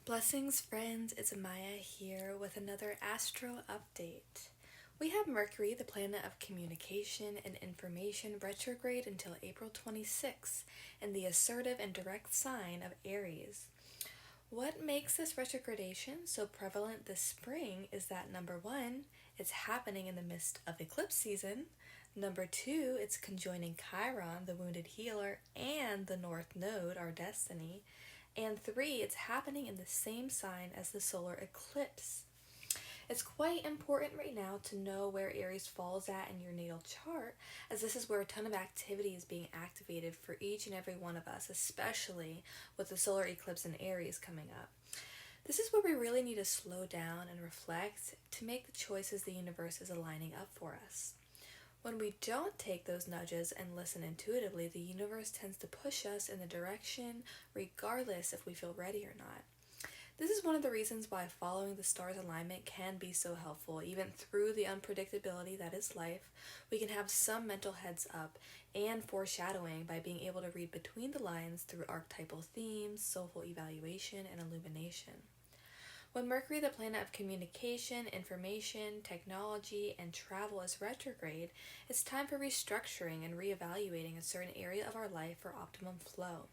Blessings, friends. It's Maya here with another astro update. We have Mercury, the planet of communication and information, retrograde until April 26th in the assertive and direct sign of Aries. What makes this retrogradation so prevalent this spring is that number one, it's happening in the midst of eclipse season. Number two, it's conjoining Chiron, the wounded healer, and the North Node, our destiny. And three, it's happening in the same sign as the solar eclipse. It's quite important right now to know where Aries falls at in your natal chart, as this is where a ton of activity is being activated for each and every one of us, especially with the solar eclipse in Aries coming up. This is where we really need to slow down and reflect to make the choices the universe is aligning up for us. When we don't take those nudges and listen intuitively, the universe tends to push us in the direction regardless if we feel ready or not. This is one of the reasons why following the stars' alignment can be so helpful. Even through the unpredictability that is life, we can have some mental heads up and foreshadowing by being able to read between the lines through archetypal themes, soulful evaluation, and illumination. When Mercury, the planet of communication, information, technology, and travel, is retrograde, it's time for restructuring and reevaluating a certain area of our life for optimum flow.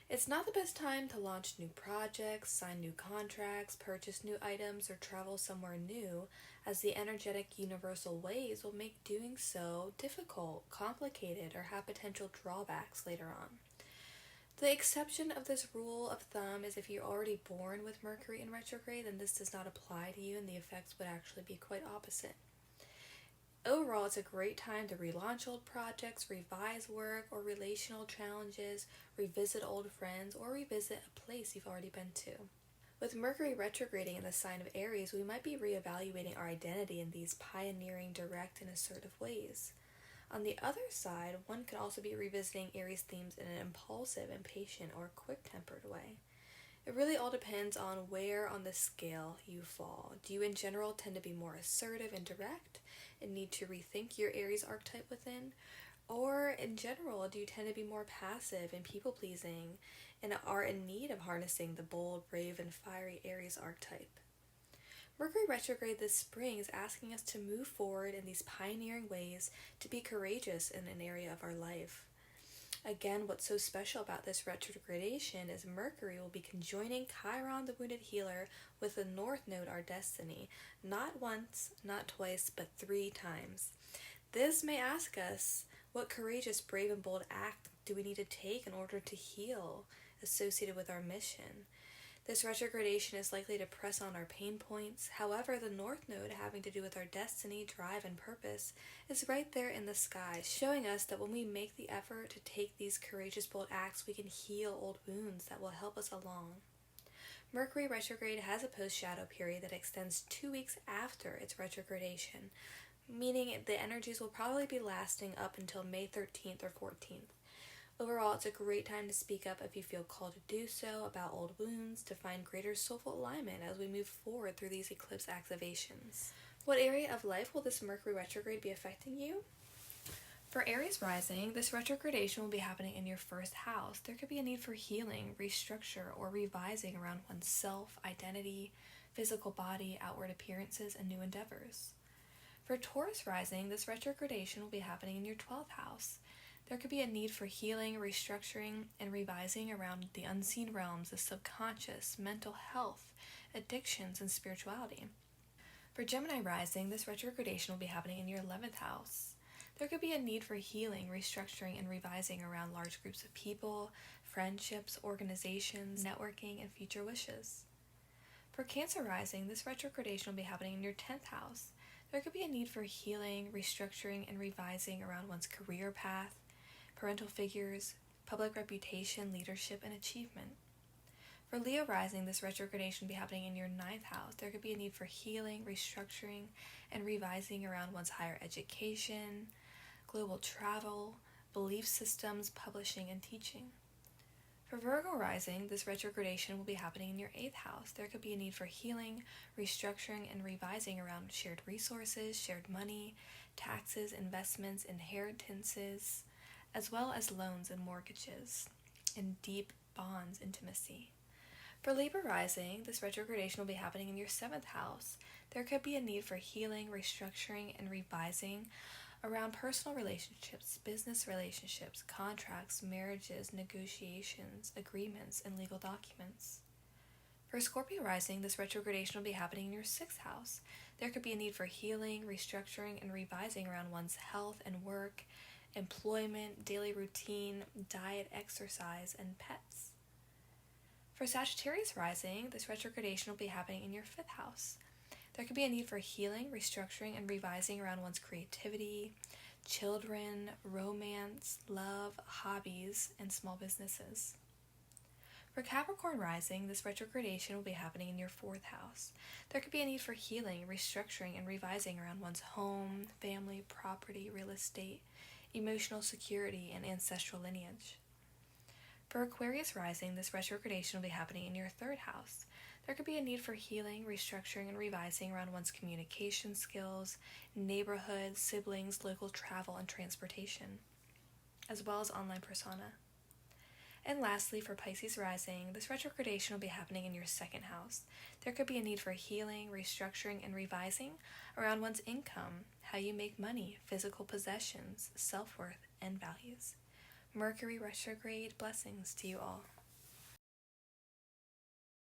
It's not the best time to launch new projects, sign new contracts, purchase new items, or travel somewhere new, as the energetic universal waves will make doing so difficult, complicated, or have potential drawbacks later on. The exception of this rule of thumb is if you're already born with Mercury in retrograde, then this does not apply to you and the effects would actually be quite opposite. Overall, it's a great time to relaunch old projects, revise work or relational challenges, revisit old friends, or revisit a place you've already been to. With Mercury retrograding in the sign of Aries, we might be reevaluating our identity in these pioneering, direct, and assertive ways. On the other side, one could also be revisiting Aries themes in an impulsive, impatient, or quick-tempered way. It really all depends on where on the scale you fall. Do you in general tend to be more assertive and direct and need to rethink your Aries archetype within? Or in general, do you tend to be more passive and people-pleasing and are in need of harnessing the bold, brave, and fiery Aries archetype? Mercury retrograde this spring is asking us to move forward in these pioneering ways, to be courageous in an area of our life. Again, what's so special about this retrogradation is Mercury will be conjoining Chiron, the wounded healer, with the North Node, our destiny, not once, not twice, but 3 times. This may ask us, what courageous, brave, and bold act do we need to take in order to heal associated with our mission? This retrogradation is likely to press on our pain points. However, the North Node, having to do with our destiny, drive, and purpose, is right there in the sky, showing us that when we make the effort to take these courageous, bold acts, we can heal old wounds that will help us along. Mercury retrograde has a post-shadow period that extends 2 weeks after its retrogradation, meaning the energies will probably be lasting up until May 13th or 14th. Overall, it's a great time to speak up if you feel called to do so about old wounds, to find greater soulful alignment as we move forward through these eclipse activations. What area of life will this Mercury retrograde be affecting you? For Aries rising, this retrogradation will be happening in your first house. There could be a need for healing, restructure, or revising around one's self, identity, physical body, outward appearances, and new endeavors. For Taurus rising, this retrogradation will be happening in your 12th house. There could be a need for healing, restructuring, and revising around the unseen realms, the subconscious, mental health, addictions, and spirituality. For Gemini rising, this retrogradation will be happening in your 11th house. There could be a need for healing, restructuring, and revising around large groups of people, friendships, organizations, networking, and future wishes. For Cancer rising, this retrogradation will be happening in your 10th house. There could be a need for healing, restructuring, and revising around one's career path, parental figures, public reputation, leadership, and achievement. For Leo rising, this retrogradation will be happening in your 9th house. There could be a need for healing, restructuring, and revising around one's higher education, global travel, belief systems, publishing, and teaching. For Virgo rising, this retrogradation will be happening in your 8th house. There could be a need for healing, restructuring, and revising around shared resources, shared money, taxes, investments, inheritances, as well as loans and mortgages, and deep bonds intimacy. For Libra rising, this retrogradation will be happening in your 7th house. There could be a need for healing, restructuring, and revising around personal relationships, business relationships, contracts, marriages, negotiations, agreements, and legal documents. For Scorpio rising, this retrogradation will be happening in your 6th house. There could be a need for healing, restructuring, and revising around one's health and work, employment, daily routine, diet, exercise, and pets. For Sagittarius rising, this retrogradation will be happening in your 5th house. There could be a need for healing, restructuring, and revising around one's creativity, children, romance, love, hobbies, and small businesses. For Capricorn rising, this retrogradation will be happening in your 4th house. There could be a need for healing, restructuring, and revising around one's home, family, property, real estate, emotional security, and ancestral lineage. For Aquarius rising, this retrogradation will be happening in your 3rd house. There could be a need for healing, restructuring, and revising around one's communication skills, neighborhood, siblings, local travel, and transportation, as well as online persona. And lastly, for Pisces rising, this retrogradation will be happening in your 2nd house. There could be a need for healing, restructuring, and revising around one's income, how you make money, physical possessions, self-worth, and values. Mercury Retrograde blessings to you all.